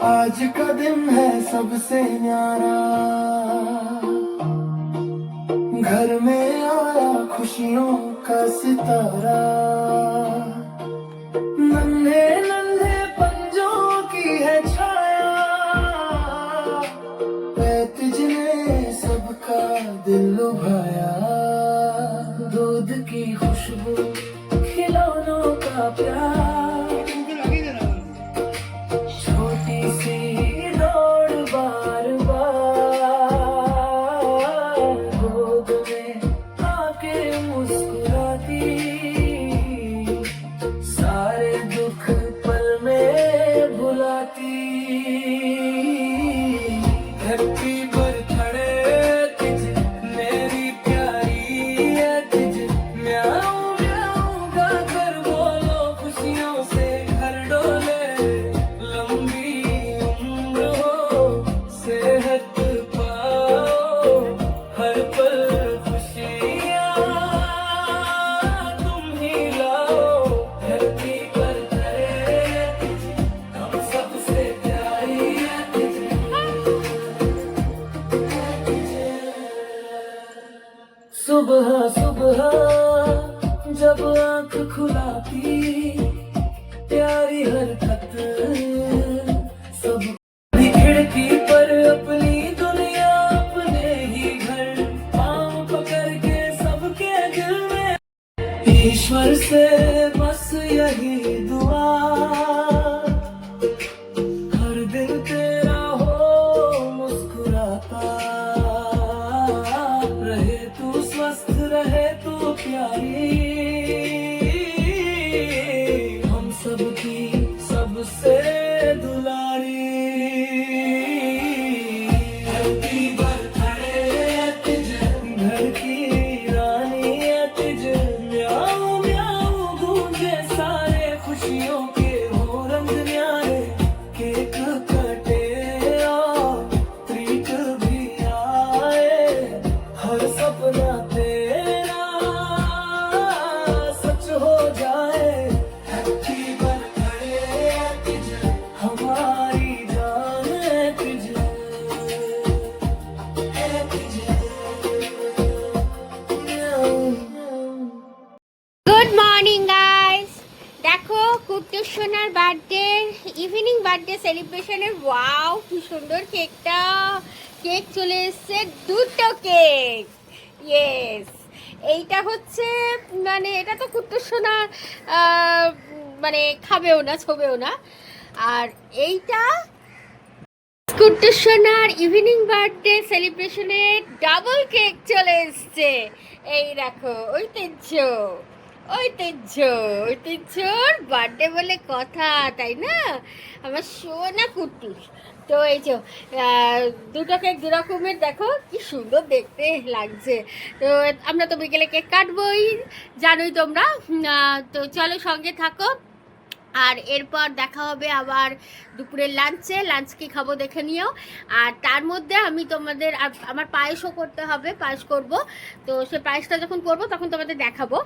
आज का दिन है सबसे न्यारा, घर में आया खुशियों का सितारा। नन्हे नन्हे पंजों की है छाया, पैतज ने सबका दिल लुभाया। दूध की खुशबू, खिलौनों का प्यार, छोटी सी दौड़ बार बार, गोद में आके मुस्कुराती, सारे दुख पल में भुलाती। हैप्पी बर्थडे तुझे मेरी प्यारी है, तुझे म्याऊं म्याऊं गाकर बोलो खुशियों से घर डोले। लंबी उम्र हो, सेहत पाओ, हर पल खुशियाँ तुम ही लाओ। हैप्पी बर्थडे तुझे, हम सबसे प्यारी है तुझे। सुबह सुबह जब आंख खुलाती, प्यारी हरकत सब। अपनी खिड़की पर अपनी दुनिया, अपने ही घर, पाँव पकड़ के सबके दिल में। ईश्वर से बस यही दुआ, हर दिन तेरा हो मुस्कुराता रहे तू, स्वस्थ रहे तू प्यारी, हम सबकी सबसे दुलारी। हैप्पी बर्थडे तुझे, घर की रानी है तुझे। म्याऊं म्याऊं गूंजे सारे, खुशियों के हो रंग न्यारे। केक कटे और ट्रीट भी आए, हर सपना तेरा सच हो जाए। हैप्पी बर्थडे तुझे, हमारी जान है तुझे, है तुझे। গুড মর্নিং গাইস, দেখো কুট্টু সোনার বার্থডে ইভিনিং বার্থডে সেলিব্রেশনের ওয়াও কি সুন্দর কেকটা। কেক চলে এসছে, দুটো কেক। ইয়েস, এইটা হচ্ছে মানে এটা তো কুট্টু সোনা মানে খাবেও না, ছোবেও না। আর এইটা কুট্টু সোনার ইভিনিং বার্থডে সেলিব্রেশনের ডাবল কেক চলে এসছে। এই দেখো ঐতিহ্যর বার্থডে বলে কথা, তাই না আমার সোনা কুট্টু। তো এই যে দুটো কেক দু রকমের, দেখো কি সুন্দর দেখতে লাগছে। তো আমরা তো বিকেলে কেক কাটবোই, জানোই তোমরা। তো চলো সঙ্গে থাকো, আর এরপর দেখা হবে আবার দুপুরের লাঞ্চে। লাঞ্চ কি খাবো দেখে নিও। আর তার মধ্যে আমি তোমাদের আমার পায়েসও করতে হবে, পায়েস করব। তো সে পায়েসটা যখন করব তখন তোমাদের দেখাবো।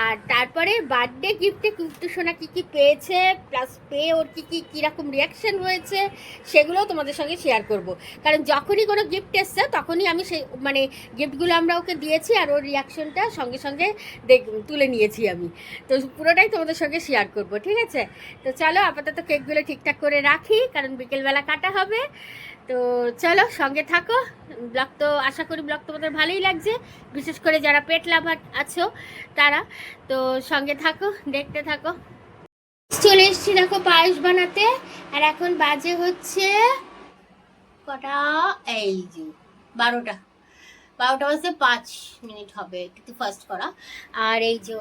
আর তারপরে বার্থডে গিফটে কুট্টু সোনা কী কী পেয়েছে, প্লাস পেয়ে ওর কীরকম রিয়াকশান হয়েছে, সেগুলোও তোমাদের সঙ্গে শেয়ার করব। কারণ যখনই কোনো গিফট এসছে তখনই আমি সেই মানে গিফটগুলো আমরা ওকে দিয়েছি, আর ওর রিয়াকশনটা সঙ্গে সঙ্গে তুলে নিয়েছি আমি। তো পুরোটাই তোমাদের সঙ্গে শেয়ার করব, ঠিক আছে? তো চলো আপাতত কেকগুলো ঠিকঠাক করে রাখি, কারণ বিকেলবেলা কাটা হবে। তো চলো সঙ্গে থাকো। ব্লগ তো আশা করি ব্লগ তোমাদের ভালোই লাগছে, বিশেষ করে যারা পেট লাভার আছো তারা। তো সঙ্গে থাকো, দেখতে থাকো। চলে এসেছি দেখো পায়েস বানাতে। আর এখন বাজে হচ্ছে কটা, এই যে 12টা বাজতে 5 মিনিট হবে কিন্তু ফার্স্ট করা। আর এই যে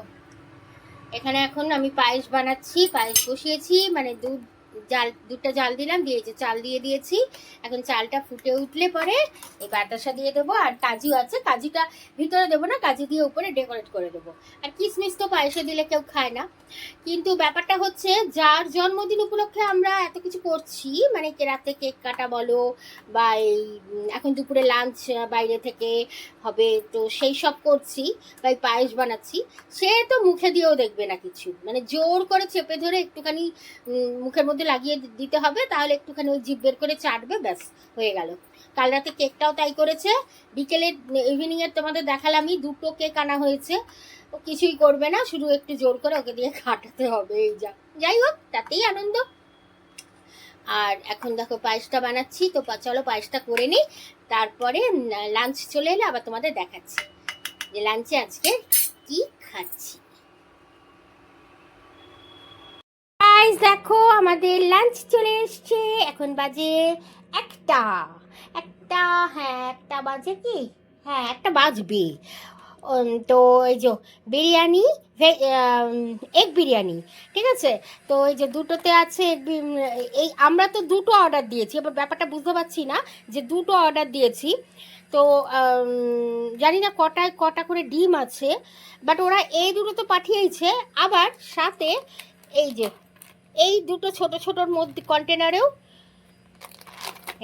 এখানে এখন আমি পায়েস বানাচ্ছি, পায়েস বসিয়েছি, মানে দুধটা জাল দিলাম, দিয়েছি চাল দিয়ে দিয়েছি। এখন চালটা ফুটে উঠলে পরে এই বাতাসা দিয়ে দেবো। আর কাজু আছে, কাজুটা ভিতরে দেবো না, কাজু দিয়ে উপরে ডেকোরেট করে দেবো। আর কিশমিশ তো পায়েসে দিলে কেউ খায় না, কিন্তু ব্যাপারটা হচ্ছে যার জন্মদিন উপলক্ষে আমরা এত কিছু করছি, মানে রাতে কেক কাটা বলো বা এই এখন দুপুরে লাঞ্চ বাইরে থেকে হবে, তো সেই সব করছি বা পায়েস বানাচ্ছি, সে তো মুখে দিয়েও দেখবে না কিছু, মানে জোর করে চেপে ধরে একটুখানি মুখের মধ্যে লাগিয়ে দিতে হবে, তাহলে একটুখানি ওই জিভ বের করে চাটবে, ব্যাস হয়ে গেল। কাল রাতে কেকটাও তাই করেছে। বিকেলে ইভিনিংয়ের তোমাদের দেখালামই, 2টো কেক আনা হয়েছে। ও কিছুই করবে না, শুধু একটু জোর করে ওকে দিয়ে খাটাতে হবে, এই যাই হোক তাতেই আনন্দ। আর এখন দেখো পায়েসটা বানাচ্ছি, তো চলো পায়েসটা করে নিই, তারপরে লাঞ্চ চলে এলে আবার তোমাদের দেখাচ্ছি যে লাঞ্চে আজকে কি খাচ্ছি। দেখো আমাদের লাঞ্চ চলে এসছে, এখন বাজে একটা একটা হ্যাঁ একটা বাজে কি, হ্যাঁ একটা বাজবে। তো এই যে বিরিয়ানি, এগ বিরিয়ানি, ঠিক আছে। তো এই যে দুটোতে আছে এই আমরা তো 2টো অর্ডার দিয়েছি, এবার ব্যাপারটা বুঝতে পারছি না যে 2টো অর্ডার দিয়েছি, তো জানি না কটা করে ডিম আছে, বাট ওরা এই দুটো তো পাঠিয়েছে, আবার সাথে এই যে এই 2টো ছোট ছোটোর মধ্যে কন্টেনারেও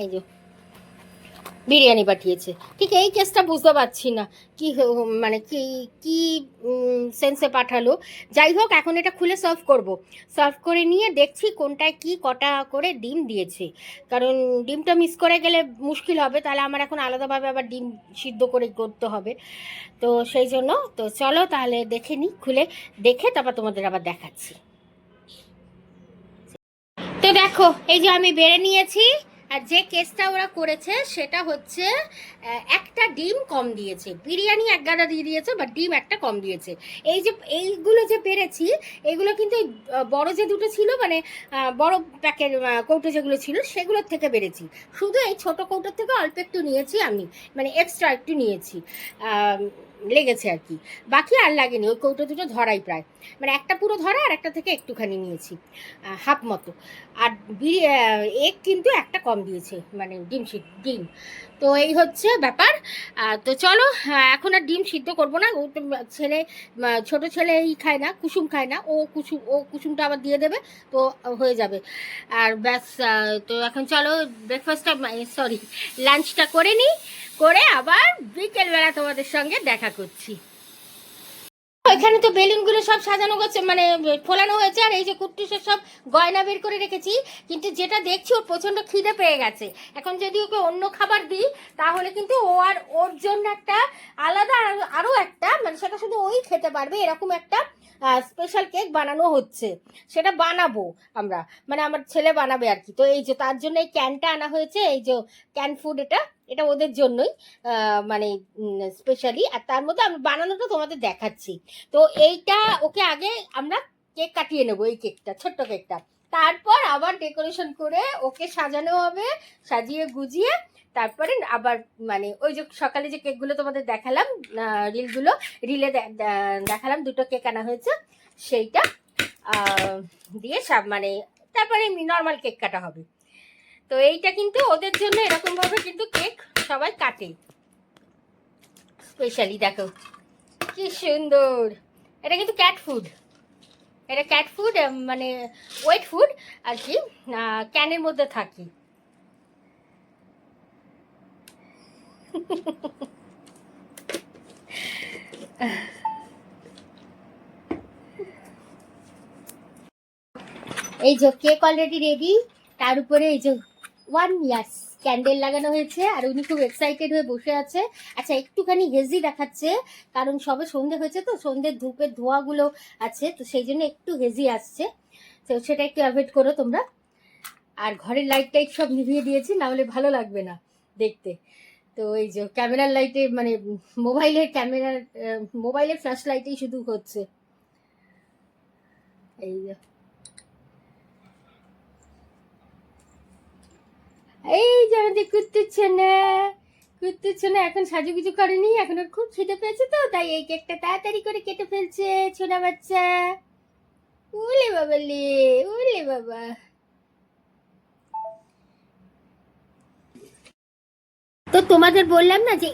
এই যে বিরিয়ানি পাঠিয়েছে। ঠিক এই কেসটা বুঝতে পারছি না কি মানে কি কি সেন্সে পাঠালো। যাই হোক এখন এটা খুলে সার্ভ করে নিয়ে দেখছি কোনটায় কি কটা করে ডিম দিয়েছে, কারণ ডিমটা মিস করে গেলে মুশকিল হবে, তাহলে আমার এখন আলাদাভাবে আবার ডিম সিদ্ধ করে করতে হবে। তো সেই জন্য তো চলো তাহলে দেখে নিই, খুলে দেখে তারপর তোমাদের আবার দেখাচ্ছি। তো দেখো এই যে আমি বেড়ে নিয়েছি, আর যে কেসটা ওরা করেছে সেটা হচ্ছে একটা ডিম কম দিয়েছে, বিরিয়ানি 1 গাদা দিয়ে দিয়েছে, বা ডিম একটা কম দিয়েছে। এই যে এইগুলো যে পেরেছি, এগুলো কিন্তু বড় যে 2টো ছিল, মানে বড় প্যাকের কৌটো যেগুলো ছিল সেগুলোর থেকে বেড়েছি, শুধু এই ছোট কৌটোর থেকে অল্প একটু নিয়েছি আমি, মানে এক্সট্রা একটু নিয়েছি, লেগেছে আর কি, বাকি আর লাগেনি। ওই কৌটো 2টো ধরাই প্রায়, মানে একটা পুরো ধরা আর একটা থেকে একটুখানি নিয়েছি, হাফ মতো। আর এগ কিন্তু একটা কম দিয়েছে, মানে ডিম। তো এই হচ্ছে ব্যাপার। তো চলো এখন আর ডিম সিদ্ধ করবো না, ও ছেলে ছোট ছেলে এই খায় না, কুসুম খায় না, ও কুসুমটা আবার দিয়ে দেবে, তো হয়ে যাবে। আর ব্যাস, তো এখন চলো ব্রেকফাস্টটা লাঞ্চটা করে নিই, করে আবার বিকেলবেলা তোমাদের সঙ্গে দেখা করছি। এখানে তো বেলুনগুলো সব সাজানো হচ্ছে, মানে ফোলানো হয়েছে, আর এই যে কুট্টুসের সব গয়না বের করে রেখেছি, কিন্তু যেটা দেখছি ওর প্রচণ্ড খিদে পেয়ে গেছে। এখন যদি ওকে অন্য খাবার দিই তাহলে কিন্তু ও আর ওর জন্য একটা আলাদা আরও একটা, মানে সেটা শুধু ওই খেতে পারবে এরকম একটা স্পেশাল কেক বানানো হচ্ছে, সেটা বানাবো আমরা, মানে আমার ছেলে বানাবে আর কি। তো এই যে তার জন্য এই ক্যানটা আনা হয়েছে, এই যে ক্যান ফুড, এটা ওদের জন্যই মানে স্পেশালি, আর তার মধ্যে আমি বানানোটা তোমাদের দেখাচ্ছি। তো এইটা ওকে আগে আমরা কেক কাটিয়ে নেবো, এই কেকটা, ছোট্ট কেকটা, তারপর আবার ডেকোরেশন করে ওকে সাজানো হবে, সাজিয়ে গুজিয়ে তারপরে আবার, মানে ওই যে সকালে যে কেকগুলো তোমাদের দেখালাম, রিলে দেখালাম 2টো কেক আনা হয়েছে, সেইটা দিয়ে সব, মানে তারপরে নর্মাল কেক কাটা হবে। তো এইটা কিন্তু ওদের জন্য এরকম ভাবে কিন্তু কেক সবাই কাটে স্পেশালি। দেখো কি সুন্দর, এটা কিন্তু ক্যাট ফুড, মানে ওয়েট ফুড আর কি, ক্যানের মধ্যে থাকি। এই যে কেক অলরেডি রেডি, তার উপরে এই যে 1 ইয়ার্স ক্যান্ডেল লাগানো হয়েছে, আর উনি খুব এক্সাইটেড হয়ে বসে আছে। আচ্ছা একটুখানি হেজি দেখাচ্ছে, কারণ সবে সন্ধে হয়েছে, তো সন্ধ্যের ধূপের ধোঁয়াগুলো আছে, তো সেই জন্য একটু হেজি আসছে, তো সেটা একটু অ্যাভয়েড করো তোমরা। আর ঘরের লাইট সব নিভিয়ে দিয়েছি, না হলে ভালো লাগবে না দেখতে। তো এই যে ক্যামেরার লাইটে, মানে মোবাইলের ফ্ল্যাশ লাইটেই শুধু হচ্ছে। এই যে আমাদের কুত্তুচ্ছনা এখন সাজুগুজু করেনি, এখন ওর খুব খিদে পেয়েছে, তো তাই এই কেকটা তাড়াতাড়ি করে কেটে ফেলছে ছোনা বাচ্চা। ওলে বাবা ওলে বাবা। তো তোমাদের বললাম না যে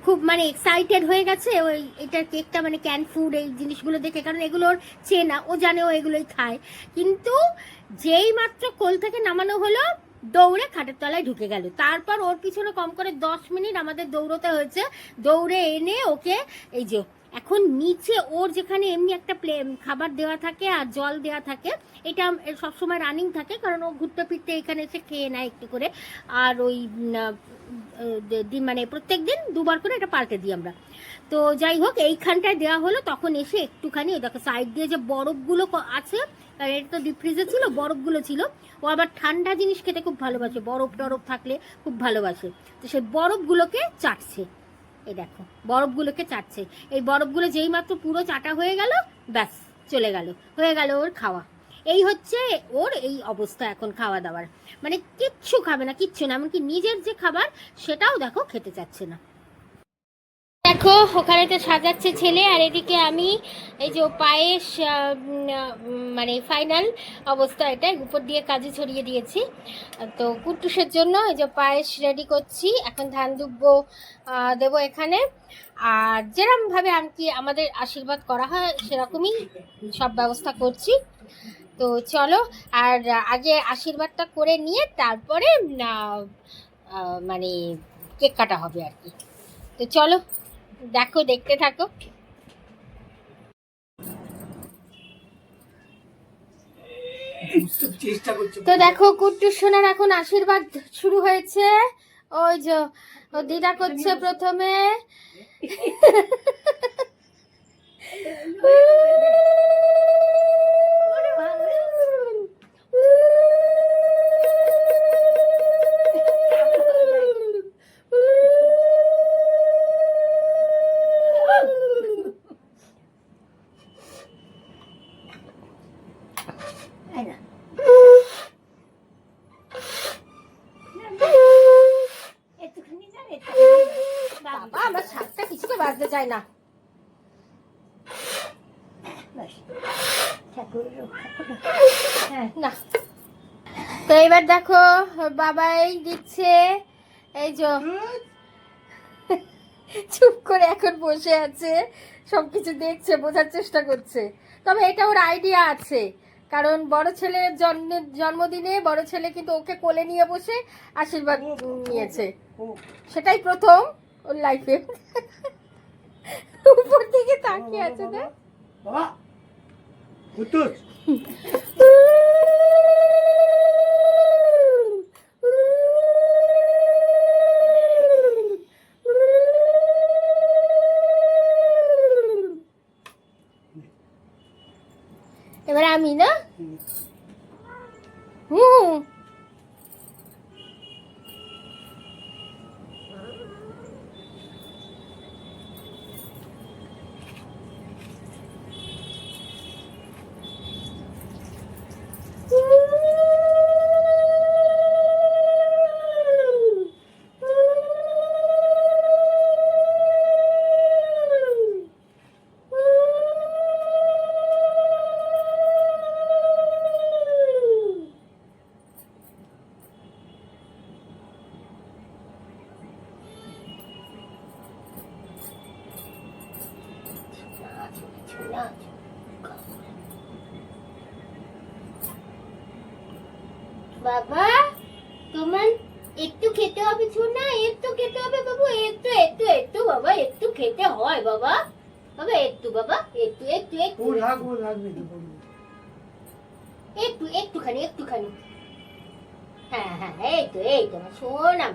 খুব মানে এক্সাইটেড হয়ে গেছে ওই এটার কেকটা, মানে ক্যান ফুড এই জিনিসগুলো দেখে, কারণ এগুলোর চেনা, ও জানে ও এগুলোই খায়, কিন্তু যেই মাত্র কোল থেকে নামানো হলো দৌড়ে খাটের তলায় ঢুকে গেল। তারপর ওর পিছনে কম করে 10 মিনিট আমাদের দৌড়তে হয়েছে, দৌড়ে এনে ওকে এই যে এখন নিচে ওর যেখানে এমনি একটা খাবার দেওয়া থাকে আর জল দেওয়া থাকে, এটা সবসময় রানিং থাকে, কারণ ও ঘুরতে ফিরতে এখানে এসে খেয়ে নেয় একটু করে। আর ওই মানে প্রত্যেক দিন দুবার করে এটা পাল্টে দিই আমরা। তো যাই হোক, এইখানটায় দেওয়া হলো, তখন এসে একটুখানি ওই দেখো সাইড দিয়ে যে বরফগুলো আছে, কারণ এটা তো ডিপ ফ্রিজে ছিল, বরফগুলো ছিল। ও আবার ঠান্ডা জিনিস খেতে খুব ভালোবাসে, বরফ টরফ থাকলে খুব ভালোবাসে। তো সেই বরফগুলোকে চাটছে, এই দেখো বরফগুলোকে চাটছে। এই বরফগুলো যেই মাত্র পুরো চাটা হয়ে গেল, ব্যাস চলে গেল, হয়ে গেল ওর খাওয়া। এই হচ্ছে ওর এই অবস্থা এখন খাওয়া দাওয়ার, মানে কিচ্ছু খাবে না, কিচ্ছু না, এমনকি নিজের যে খাবার সেটাও দেখো খেতে চাচ্ছে না। দেখো ওখানে তো সাজাচ্ছে ছেলে, আর এদিকে আমি এই যে পায়েস, মানে ফাইনাল অবস্থা এটা, উপর দিয়ে কাজে ছড়িয়ে দিয়েছি। তো কুট্টুসের জন্য এই যে পায়েস রেডি করছি, এখন ধান দুব্বো দেবো এখানে। আর যেরকমভাবে কি আমাদের আশীর্বাদ করা হয় সেরকমই সব ব্যবস্থা করছি। তো চলো, আর আগে আশীর্বাদটা করে নিয়ে তারপরে মানে কেক কাটা হবে আর কি। তো চলো দেখো, দেখতে থাকো। তো দেখো কুট্টু সোনার এখন আশীর্বাদ শুরু হয়েছে। ওই যে ও দিদা করছে প্রথমে। বাবা, আমার ছাদটা কিছুতে বাজতে চায় না। না, তো এবার দেখো বাবাই দিচ্ছে, এই যে চুপ করে এখন বসে আছে, সবকিছু দেখছে, বোঝার চেষ্টা করছে। তবে এটা ওর আইডিয়া আছে, কারণ বড় ছেলের জন্মদিনে বড় ছেলে কিন্তু ওকে কোলে নিয়ে বসে আশীর্বাদ নিয়েছে, সেটাই প্রথম ওর লাইফে। উপর দিকে তাকিয়ে আছে না বাবা। এবার আমি না, বাবা তোমার একটু খেতে হবে, শোনা একটু খেতে হবে বাবু, একটু একটু একটু বাবা, একটু খেতে হয় বাবা, বাবা একটু, বাবা একটু একটু একটু একটু একটুখানি একটুখানি। হ্যাঁ হ্যাঁ, এই তো এই তো শোনা,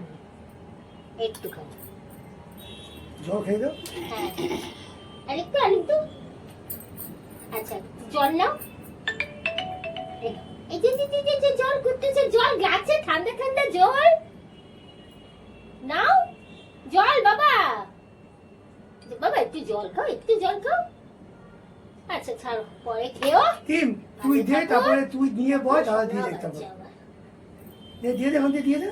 একটুখানি জল খেয়ে দাও। হ্যাঁ আরেকটু আরেকটু, আচ্ছা জল নাও। এই যে জল করতেছে, জল গ্লাসে ঠান্ডা ঠান্ডা জল নাও, জল বাবা, বাবা একটু জল খাও, একটু জল খাও। আচ্ছা ছাড়ো, পরে খেও। টিম তুই দে, তারপরে তুই নিয়ে বয়, তাহলে দিয়ে দেখতে হবে। দিয়ে দে, হন্তে দিয়ে দে।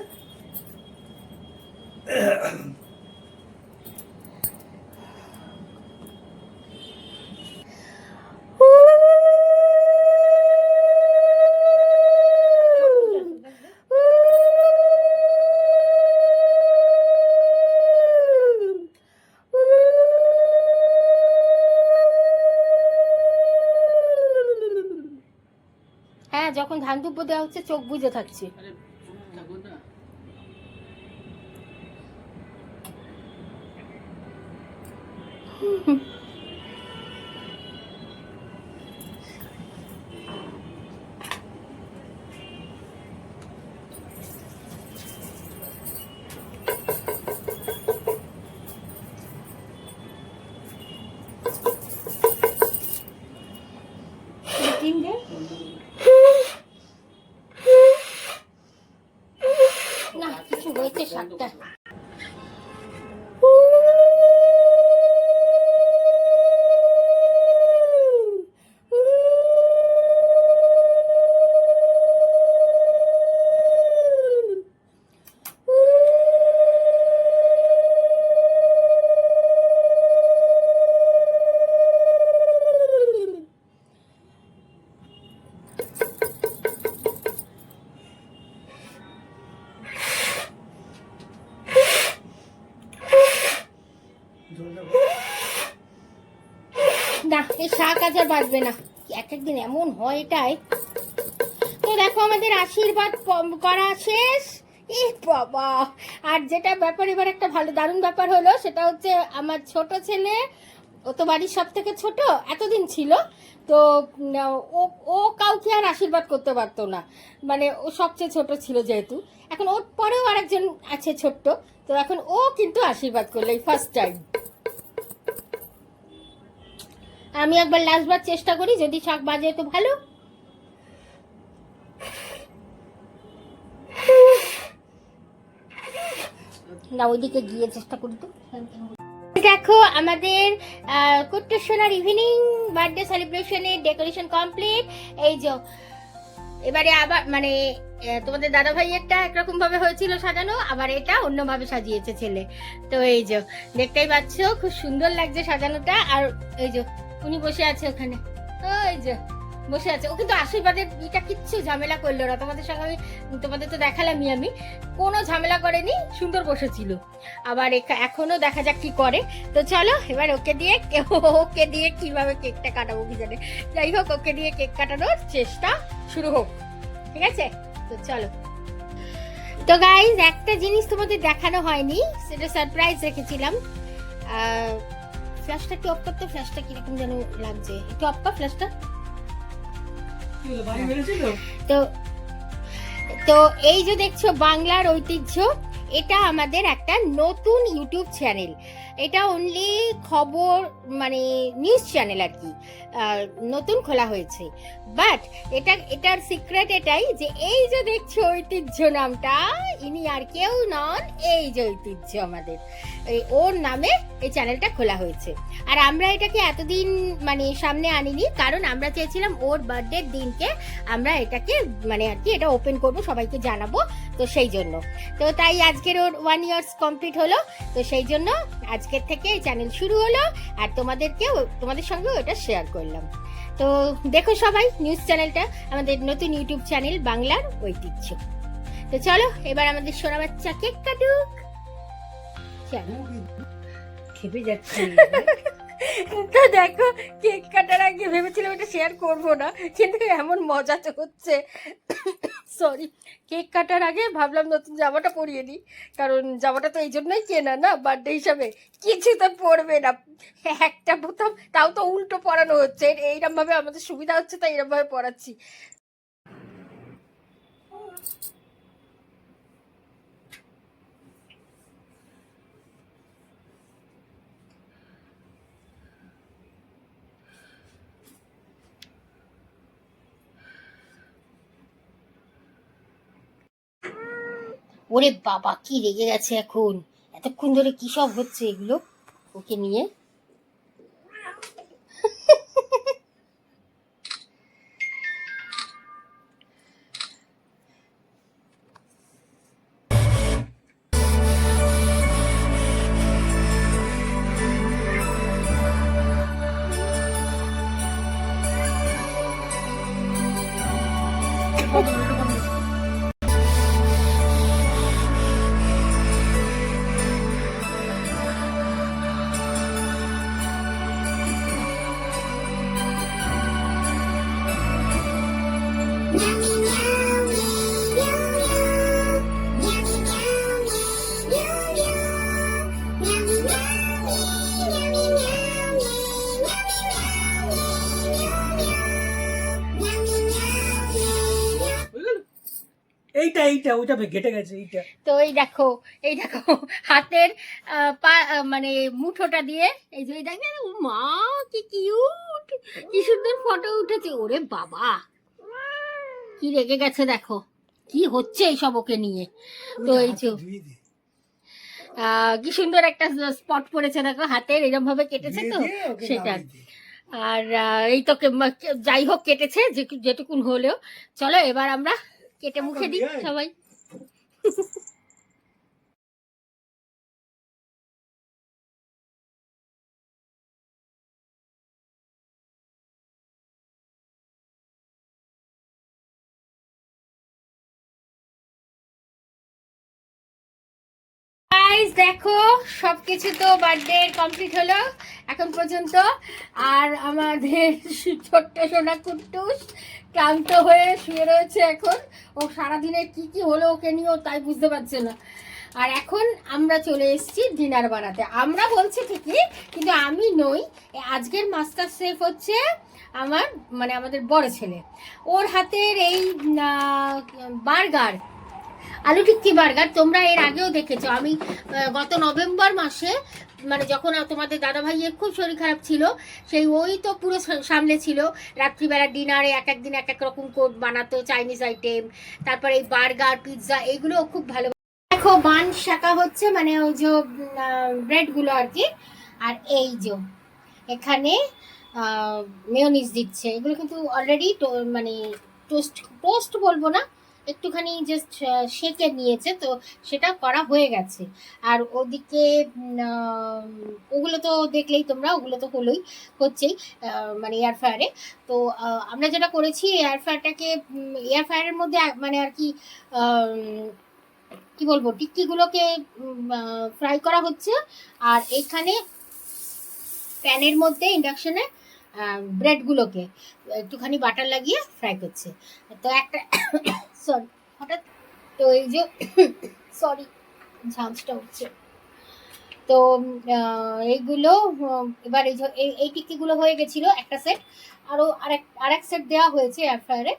হ্যাঁ, যখন ধান দুব্বো দেওয়া হচ্ছে চোখ বুজে থাকছে। না কিছু হয়েছে শাকটা। না এই শাক আজ আর বাড়বে না, এক একদিন এমন হয় এটাই। তো দেখো আমাদের আশীর্বাদ করা শেষ। এ বাবা, আর যেটা ব্যাপার এবার একটা ভালো দারুণ ব্যাপার হলো, সেটা হচ্ছে আমার ছোট ছেলে, ও তো বাড়ির সব থেকে ছোট এতদিন ছিল, তো ও ও কাউকে আর আশীর্বাদ করতে পারতো না, মানে ও সবচেয়ে ছোট ছিল যেহেতু। এখন ওর পরেও আরেকজন আছে ছোট্ট, তো এখন ও কিন্তু আশীর্বাদ করলো এই ফার্স্ট টাইম। আমি একবার লাস্টবার চেষ্টা করি, যদি শাক বাজে তো ভালো। না ওইদিকে গিয়ে চেষ্টা করি তো। দেখো আমাদের কুট্টুসোনার ইভিনিং বার্থডে সেলিব্রেশনের ডেকোরেশন কমপ্লিট। এই যে এবারে আবার মানে তোমাদের দাদা ভাইয়েরটা একরকম ভাবে হয়েছিল সাজানো, আবার এটা অন্যভাবে সাজিয়েছে ছেলে। তো এই যে দেখতেই পাচ্ছ খুব সুন্দর লাগছে সাজানোটা। আর এই যে উনি বসে আছে ওখানে, ওই যে বসে আছে। ও কিন্তু আশীর্বাদের এটা কিচ্ছু ঝামেলা করলো না, তোমাদের সঙ্গে আমি তোমাদের তো দেখালামই, আমি কোনো ঝামেলা করেনি, সুন্দর বসেছিল। আবার এখনো দেখা যাক কি করে। তো চলো এবার ওকে দিয়ে কিভাবে কেকটা কাটাবো কি জানে, যাই হোক ওকে দিয়ে কেক কাটানোর চেষ্টা শুরু হোক, ঠিক আছে? তো চলো। তো গাইজ একটা জিনিস তোমাদের দেখানো হয়নি, সেটা সারপ্রাইজ রেখেছিলাম। ফ্ল্যাশটা একটু অফ করতে, ফ্ল্যাশটা কিরকম যেন লাগছে, একটু অফ কর ফ্ল্যাশটা। তো তো এই যে দেখছো বাংলার ঐতিহ্য, এটা আমাদের একটা নতুন ইউটিউব চ্যানেল। এটা অনলি খবর মানে নিউজ চ্যানেল আর কি, নতুন খোলা হয়েছে। বাট এটার সিক্রেট এটাই যে এই যে দেখছো ঐতিহ্য নামটা, ইনি আর কেউ নন, এই যে ঐতিহ্য আমাদের, ওর নামে এই চ্যানেলটা খোলা হয়েছে। আর আমরা এটাকে এতদিন মানে সামনে আনিনি, কারণ আমরা চেয়েছিলাম ওর বার্থডের দিনকে আমরা এটাকে মানে আর কি এটা ওপেন করবো, সবাইকে জানাবো। তো সেই জন্য তো তাই আজকের ওর 1 ইয়ার্স কমপ্লিট হলো, তো সেই জন্য আজকের থেকে এই চ্যানেল শুরু হলো। আর তোমাদের সঙ্গেও এটা শেয়ার করলাম। তো দেখো সবাই নিউজ চ্যানেলটা, আমাদের নতুন ইউটিউব চ্যানেল বাংলার ঐতিহ্য। তো চলো এবার আমাদের সোনা বাচ্চা কেক কাটুক। খেপে যাচ্ছে। তো দেখো কেক কাটার আগে ভেবেছিলাম এটা শেয়ার করবো না, কিন্তু এমন মজা তো হচ্ছে, সরি। কেক কাটার আগে ভাবলাম নতুন জামাটা পরিয়ে নিই, কারণ জামাটা তো এই জন্যই কেনা না বার্থডে হিসাবে, কিছু তো পরবে না, একটা বোতাম তাও তো উল্টো পরানো হচ্ছে, এইরকম ভাবে আমাদের সুবিধা হচ্ছে তাই এরকম ভাবে পরাচ্ছি। ওরে বাবা কি রেগে গেছে এখন, এতক্ষণ ধরে কি সব হচ্ছে এগুলো ওকে নিয়ে। এইটা ওইটা ঘেটে গেছে এইটা। তো এই দেখো হাতের মানে মুঠোটা দিয়ে এই যে দেখেন, মা কি কিউট, কি সুন্দর ফটো উঠেছে। ওরে বাবা কি রেগে গেছে দেখো, কি হচ্ছে এইসব ওকে নিয়ে। তো এই যে ধুয়ে দে, কি সুন্দর একটা স্পট পড়েছে দেখো হাতের, এরকম ভাবে কেটেছে তো ধুয়ে দে, ওকে সেটা। নামিয়ে দে। আর এই তো যাই হোক কেটেছে যেটুকুন হলেও। চলো এবার আমরা কেটে মুখে দিই সবাই। গাইস দেখো সবকিছু তো বার্থডে কমপ্লিট হলো এখন পর্যন্ত। আর আমাদের ছোট্ট সোনা কুট্টুস ক্লান্ত হয়ে শুয়ে রয়েছে এখন। ও সারাদিনে কি কি হলো ওকে নিয়েও তাই বুঝতে পারছে না। আর এখন আমরা চলে এসেছি ডিনার বানাতে। আমরা বলছি ঠিকই, কিন্তু আমি নই। আজকের মাস্টার শেফ হচ্ছে আমার মানে আমাদের বড় ছেলে। ওর হাতের এই বার্গার, আলু টিক্কি বার্গার তোমরা এর আগেও দেখেছো। আমি গত নভেম্বর মাসে মানে যখন তোমাদের দাদা ভাইয়ের খুব শরীর খারাপ ছিল, সেই ওই তো পুরো সামলে ছিল। রাত্রিবেলা ডিনারে এক একদিন এক এক রকম কোড বানাতো, চাইনিজ আইটেম, তারপরে এই বার্গার পিৎজা এইগুলো খুব ভালো। দেখো বান শাকা হচ্ছে মানে ওই যে ব্রেডগুলো আর কি। আর এই যে এখানে মেয়োনিজ দিচ্ছে। এগুলো কিন্তু অলরেডি মানে টোস্ট বলবো না, একটুখানি জাস্ট সেকে নিয়েছে, তো সেটা করা হয়ে গেছে। আর ওদিকে ওগুলো তো দেখলেই তোমরা, ওগুলো তো হচ্ছেই মানে এয়ার ফ্রায়ারে। তো আমরা যেটা করেছি এয়ার ফ্রায়ারটাকে এয়ার ফ্রায়ারের মধ্যে মানে আর কি কি বলবো টিক্কিগুলোকে ফ্রাই করা হচ্ছে। আর এখানে প্যানের মধ্যে ইন্ডাকশনে ব্রেডগুলোকে একটুখানি বাটার লাগিয়ে ফ্রাই করছে। তো একটা সরি হঠাৎ, তো এই যে সরি ঝাঁঝটা উঠছে। তো এইগুলো এবার এই যে এই টিক্কিগুলো হয়ে গেছিলো একটা সেট, আরও আরেক সেট দেওয়া হয়েছে এয়ার ফ্রায়ারে।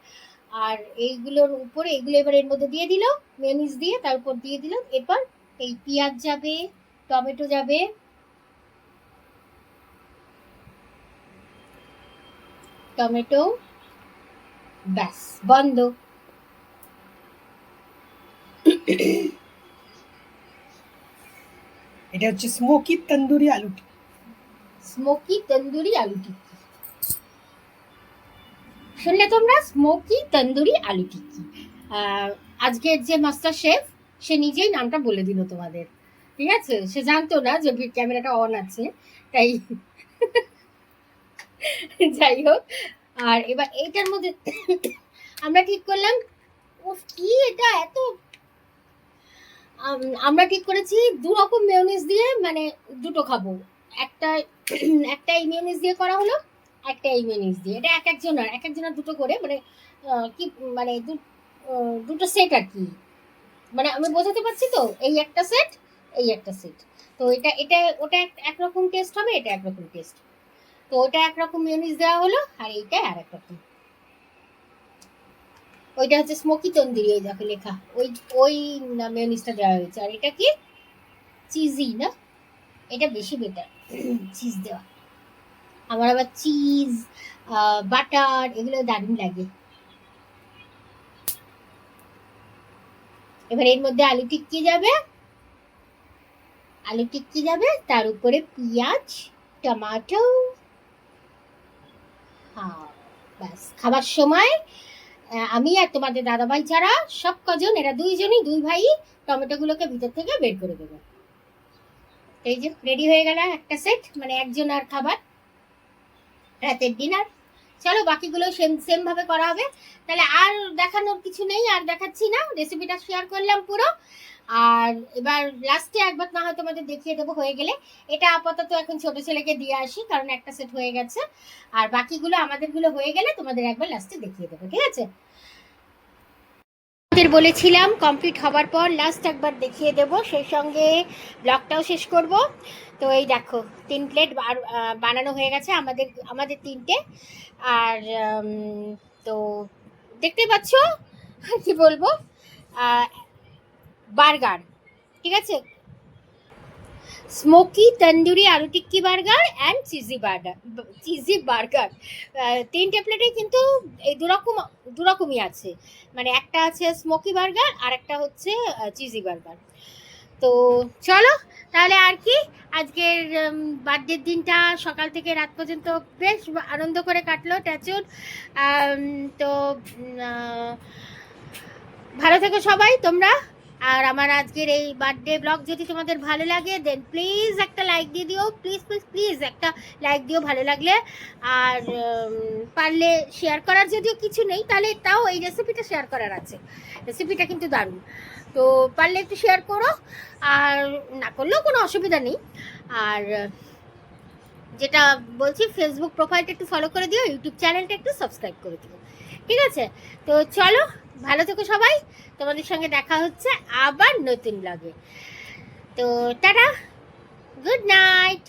আর এইগুলোর উপরে এগুলো এবার এর মধ্যে দিয়ে দিল মেয়োনিজ দিয়ে, তার উপর দিয়ে দিল। এরপর এই পেঁয়াজ যাবে, টমেটো যাবে, টমেটো, ব্যাস বন্ধ। এটা হচ্ছে স্মোকি তন্দুরি আলু টিক্কি। স্মোকি তন্দুরি আলু টিক্কি শুনলে তোমরা, স্মোকি তন্দুরি আলু টিক্কি। আজকের যে মাস্টার শেফ সে নিজেই নামটা বলে দিল তোমাদের, ঠিক আছে? সে জানতো না যে ক্যামেরাটা অন আছে, তাই যাই হোক। আর এবার এইটার মধ্যে আমরা ঠিক করলাম, ও কি এটা এত, আমরা ঠিক করেছি দু রকম মেয়োনিজ দিয়ে মানে দুটো খাবো। একটা একটা এই মেয়োনিজ দিয়ে করা হলো, একটা এই মেয়োনিজ দিয়ে। এটা এক একজনের দুটো করে মানে কি মানে দুটো সেট আর কি, মানে আমি বোঝাতে পারছি তো। এই একটা সেট, এই একটা সেট। তো এটা এটা ওটা একরকম টেস্ট হবে, এটা একরকম টেস্ট। তো ওটা একরকম মেয়োনিজ দেওয়া হলো, আর এইটা আর এক রকম। ওইটা হচ্ছে স্মোকি তন্দুরি, ওই দেখো লেখা, ওই ওই মেয়োনিজটা দেওয়া হয়েছে। আর এটা কি চিজি না, এটা বেশি বেটার চিজ দেওয়া। আমার আবার চিজ বাটার এগুলো দারুণ লাগে। এবার এর মধ্যে আলু টিক্কি যাবে, তার উপরে পেঁয়াজ, টমেটো। হ্যাঁ ব্যাস, খাবার সময় আমি আর তোমাদের দাদাভাই ছাড়া সব কজন, এরা দুই ভাই টমেটোগুলোকে ভিতর থেকে বের করে দেবে। এই যে রেডি হয়ে গেল একটা সেট, মানে একজন আর খাবার, রাতের ডিনার। চলো বাকিগুলো সেম ভাবে করা হবে। তাহলে আর দেখানোর কিছু নেই, আর দেখাচ্ছি না, রেসিপিটা শেয়ার করলাম পুরো। আর এবার লাস্টে একবার না হয় তোমাদের দেখিয়ে দেবো হয়ে গেলে। এটা আপাতত এখন ছোট ছেলেকে দিয়ে আসি, কারণ একটা সেট হয়ে গেছে। আর বাকিগুলো আমাদেরগুলো হয়ে গেলে তোমাদের একবার লাস্টে দেখিয়ে দেবো, ঠিক আছে? বলেছিলাম কমপ্লিট হবার পর লাস্ট একবার দেখিয়ে দেব, সেই সঙ্গে ব্লগটাও শেষ করব। তো এই দেখো 3 প্লেট বানানো হয়ে গেছে আমাদের 3টে। আর তো দেখতেই পাচ্ছ কি বলবো, বার্গার, ঠিক আছে? Smoky tandoori aloo tikki burger and cheesy burger 3টে প্লেটে কিন্তু এই দুরকমই আছে, মানে একটা আছে স্মোকি বার্গার আর একটা হচ্ছে চিজি বার্গার। তো চলো তাহলে আর কি, আজকের বার্থডের দিনটা সকাল থেকে রাত পর্যন্ত বেশ আনন্দ করে কাটলো ট্যাচুর। তো ভালো থেকো সবাই তোমরা। আর আমার আজকের এই বার্থডে ব্লগ যদি তোমাদের ভালো লাগে দেন প্লিজ একটা লাইক দিয়ে দিও, প্লিজ প্লিজ প্লিজ একটা লাইক দিও ভালো লাগলে। আর পারলে শেয়ার করার যদিও কিছু নেই, তাহলে তাও এই রেসিপিটা শেয়ার করার আছে, রেসিপিটা কিন্তু দারুণ। তো পারলে একটু শেয়ার করো, আর না করলেও কোনো অসুবিধা নেই। আর যেটা বলছি, ফেসবুক প্রোফাইলটা একটু ফলো করে দিও, ইউটিউব চ্যানেলটা একটু সাবস্ক্রাইব করে দিও, ঠিক আছে? তো চলো ভালো থেকো সবাই, তোমাদের সঙ্গে দেখা হচ্ছে আবার নতুন ব্লগে। তো টাটা, গুড নাইট।